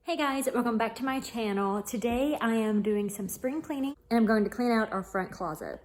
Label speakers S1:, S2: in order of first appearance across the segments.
S1: Hey guys, welcome back to my channel. Today I am doing some spring cleaning and I'm going to clean out our front closet.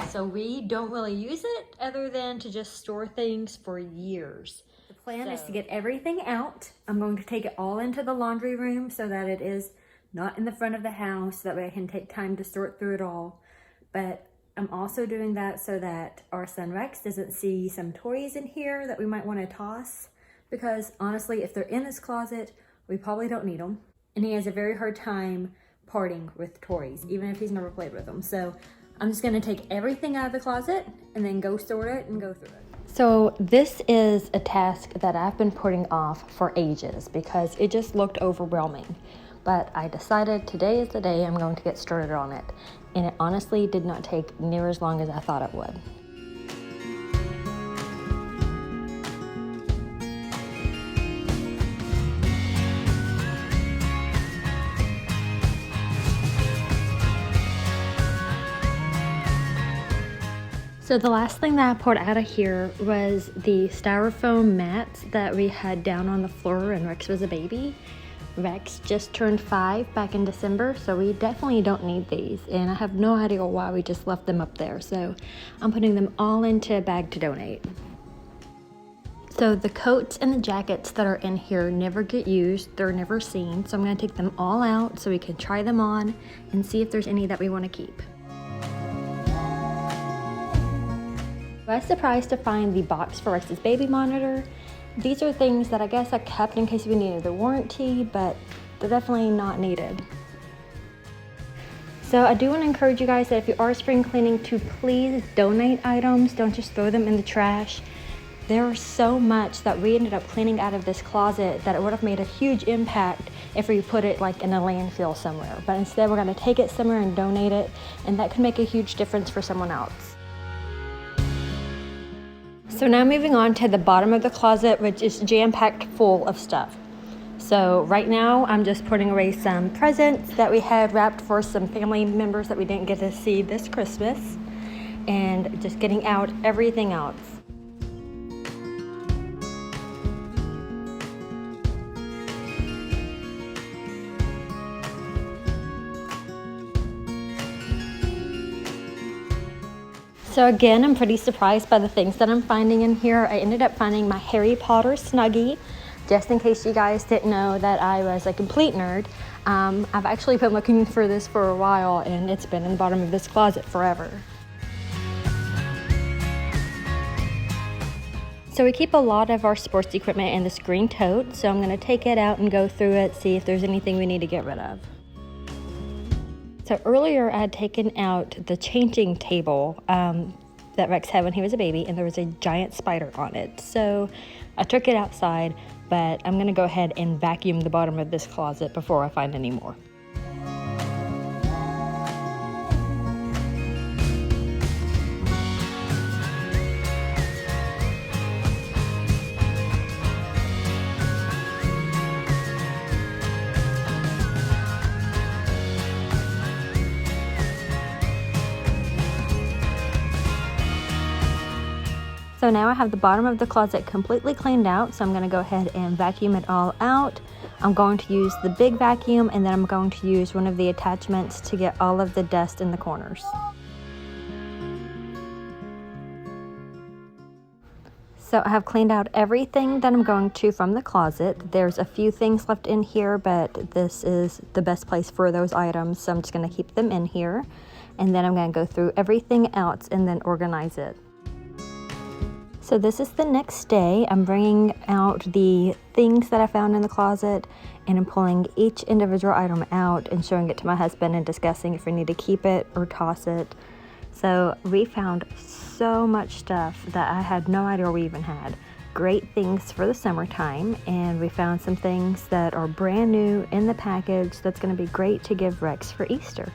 S1: So we don't really use it other than to just store things for years. The plan is to get everything out. I'm going to take it all into the laundry room so that it is not in the front of the house. That way I can take time to sort through it all. But I'm also doing that so that our son Rex doesn't see some toys in here that we might want to toss. Because honestly, if they're in this closet, we probably don't need them. And he has a very hard time parting with toys, even if he's never played with them. So I'm just gonna take everything out of the closet and then go sort it and go through it. So this is a task that I've been putting off for ages because it just looked overwhelming. But I decided today is the day I'm going to get started on it. And it honestly did not take near as long as I thought it would. So the last thing that I pulled out of here was the styrofoam mats that we had down on the floor when Rex was a baby. Rex just turned 5 back in December, so we definitely don't need these. And I have no idea why we just left them up there. So I'm putting them all into a bag to donate. So the coats and the jackets that are in here never get used. They're never seen. So I'm going to take them all out so we can try them on and see if there's any that we want to keep. I was surprised to find the box for Rex's baby monitor. These are things that I guess I kept in case we needed the warranty, but they're definitely not needed. So I do want to encourage you guys that if you are spring cleaning to please donate items. Don't just throw them in the trash. There's so much that we ended up cleaning out of this closet that it would have made a huge impact if we put it like in a landfill somewhere. But instead we're going to take it somewhere and donate it, and that could make a huge difference for someone else. So now moving on to the bottom of the closet, which is jam-packed full of stuff. So right now I'm just putting away some presents that we had wrapped for some family members that we didn't get to see this Christmas, and just getting out everything else. So again, I'm pretty surprised by the things that I'm finding in here. I ended up finding my Harry Potter Snuggie, just in case you guys didn't know that I was a complete nerd. I've actually been looking for this for a while, and it's been in the bottom of this closet forever. So we keep a lot of our sports equipment in this green tote, so I'm gonna take it out and go through it, see if there's anything we need to get rid of. So earlier I had taken out the changing table that Rex had when he was a baby, and there was a giant spider on it. So I took it outside, but I'm gonna go ahead and vacuum the bottom of this closet before I find any more. So now I have the bottom of the closet completely cleaned out, so I'm going to go ahead and vacuum it all out. I'm going to use the big vacuum, and then I'm going to use one of the attachments to get all of the dust in the corners. So I have cleaned out everything that I'm going to from the closet. There's a few things left in here, but this is the best place for those items, so I'm just going to keep them in here. And then I'm going to go through everything else and then organize it. So this is the next day. I'm bringing out the things that I found in the closet, and I'm pulling each individual item out and showing it to my husband and discussing if we need to keep it or toss it. So we found so much stuff that I had no idea we even had. Great things for the summertime, and we found some things that are brand new in the package that's going to be great to give Rex for Easter.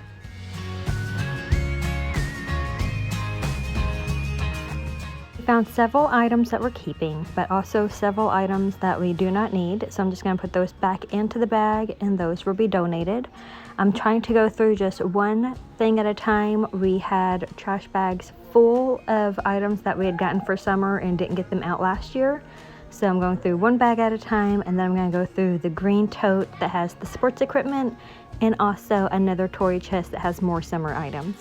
S1: We found several items that we're keeping, but also several items that we do not need. So I'm just going to put those back into the bag, and those will be donated. I'm trying to go through just one thing at a time. We had trash bags full of items that we had gotten for summer and didn't get them out last year. So I'm going through one bag at a time, and then I'm going to go through the green tote that has the sports equipment and also another toy chest that has more summer items.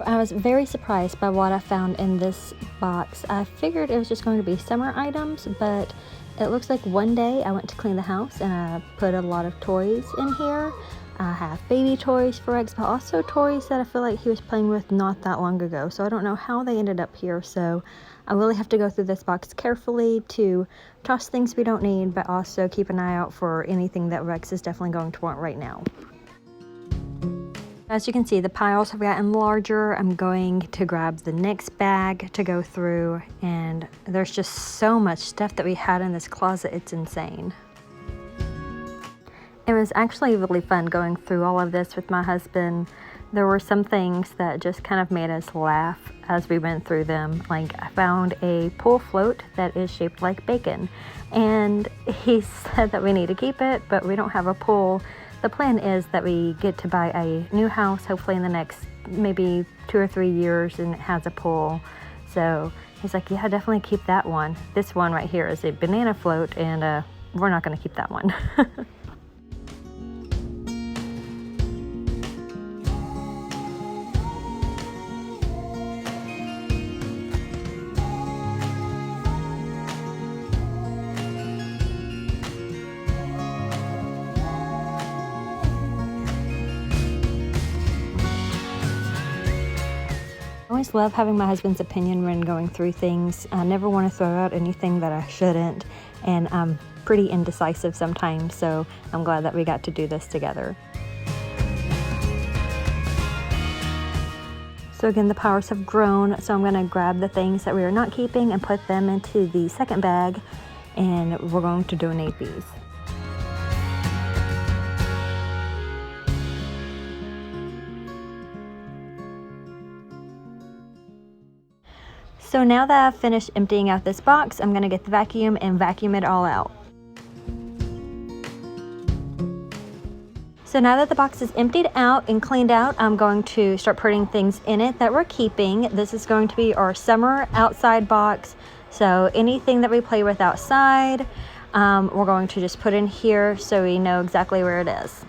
S1: I was very surprised by what I found in this box. I figured it was just going to be summer items, but it looks like one day I went to clean the house and I put a lot of toys in here. I have baby toys for Rex, but also toys that I feel like he was playing with not that long ago. So I don't know how they ended up here. So I really have to go through this box carefully to toss things we don't need, but also keep an eye out for anything that Rex is definitely going to want right now. As you can see, the piles have gotten larger. I'm going to grab the next bag to go through, and there's just so much stuff that we had in this closet, it's insane. It was actually really fun going through all of this with my husband. There were some things that just kind of made us laugh as we went through them. Like, I found a pool float that is shaped like bacon, and he said that we need to keep it, but we don't have a pool. The plan is that we get to buy a new house, hopefully in the next maybe 2 or 3 years, and it has a pool. So he's like, yeah, definitely keep that one. This one right here is a banana float, and we're not going to keep that one. I always love having my husband's opinion when going through things. I never want to throw out anything that I shouldn't, and I'm pretty indecisive sometimes, so I'm glad that we got to do this together. So again, the piles have grown, so I'm going to grab the things that we are not keeping and put them into the second bag, and we're going to donate these. So now that I've finished emptying out this box, I'm going to get the vacuum and vacuum it all out. So now that the box is emptied out and cleaned out, I'm going to start putting things in it that we're keeping. This is going to be our summer outside box. So anything that we play with outside, we're going to just put in here so we know exactly where it is.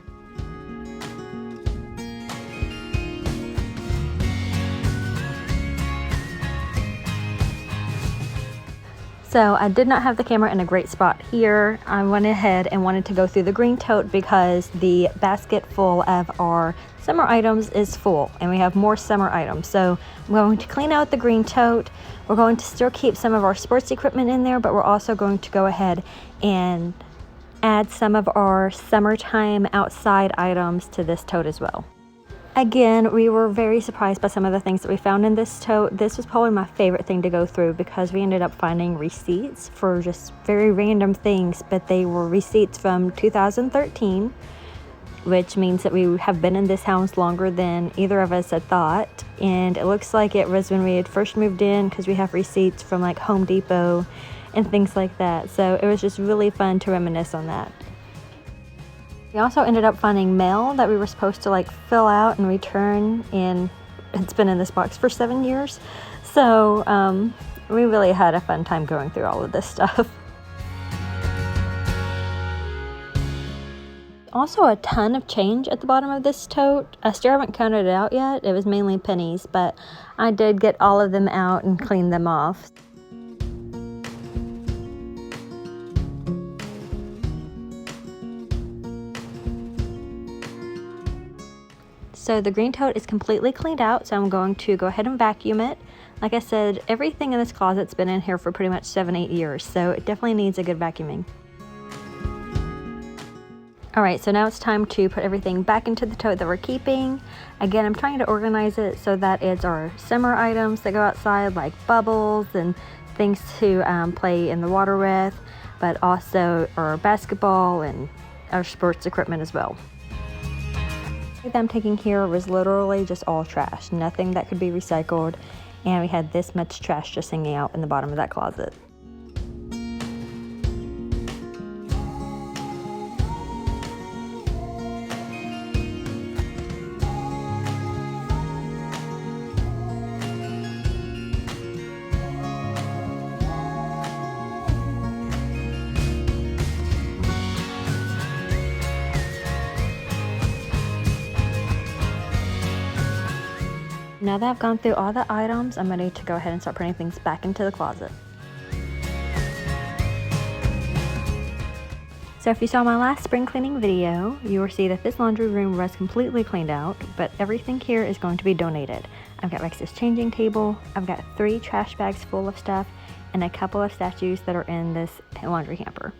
S1: So I did not have the camera in a great spot here. I went ahead and wanted to go through the green tote because the basket full of our summer items is full and we have more summer items. So I'm going to clean out the green tote. We're going to still keep some of our sports equipment in there, but we're also going to go ahead and add some of our summertime outside items to this tote as well. Again, we were very surprised by some of the things that we found in this tote. This was probably my favorite thing to go through because we ended up finding receipts for just very random things, but they were receipts from 2013, which means that we have been in this house longer than either of us had thought. And it looks like it was when we had first moved in because we have receipts from like Home Depot and things like that. So it was just really fun to reminisce on that. We also ended up finding mail that we were supposed to like fill out and return, and it's been in this box for 7 years. So we really had a fun time going through all of this stuff. Also a ton of change at the bottom of this tote. I still haven't counted it out yet. It was mainly pennies, but I did get all of them out and clean them off. So the green tote is completely cleaned out, so I'm going to go ahead and vacuum it. Like I said, everything in this closet's been in here for pretty much 7-8 years, so it definitely needs a good vacuuming. Alright, so now it's time to put everything back into the tote that we're keeping. Again, I'm trying to organize it so that it's our summer items that go outside, like bubbles and things to play in the water with, but also our basketball and our sports equipment as well. That I'm taking here was literally just all trash, nothing that could be recycled, and we had this much trash just hanging out in the bottom of that closet. Now that I've gone through all the items, I'm ready to go ahead and start putting things back into the closet. So if you saw my last spring cleaning video, you will see that this laundry room was completely cleaned out, but everything here is going to be donated. I've got Rex's changing table, I've got 3 trash bags full of stuff, and a couple of statues that are in this laundry hamper.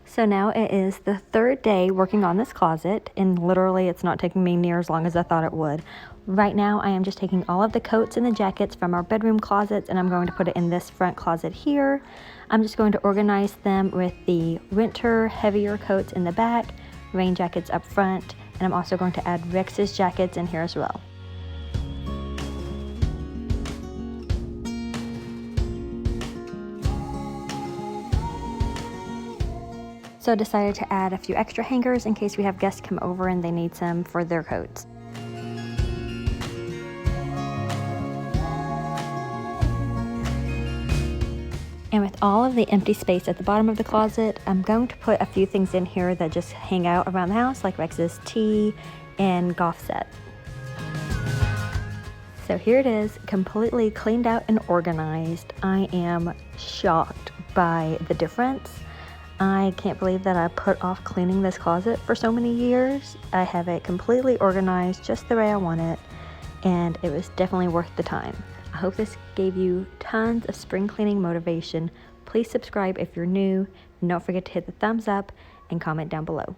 S1: So now it is the 3rd day working on this closet, and literally it's not taking me near as long as I thought it would. Right now I am just taking all of the coats and the jackets from our bedroom closets, and I'm going to put it in this front closet here. I'm just going to organize them with the winter heavier coats in the back, rain jackets up front, and I'm also going to add Rex's jackets in here as well. So I decided to add a few extra hangers in case we have guests come over and they need some for their coats. And with all of the empty space at the bottom of the closet, I'm going to put a few things in here that just hang out around the house, like Rex's tea and golf set. So here it is, completely cleaned out and organized. I am shocked by the difference. I can't believe that I put off cleaning this closet for so many years. I have it completely organized just the way I want it, and it was definitely worth the time. I hope this gave you tons of spring cleaning motivation. Please subscribe if you're new, and don't forget to hit the thumbs up and comment down below.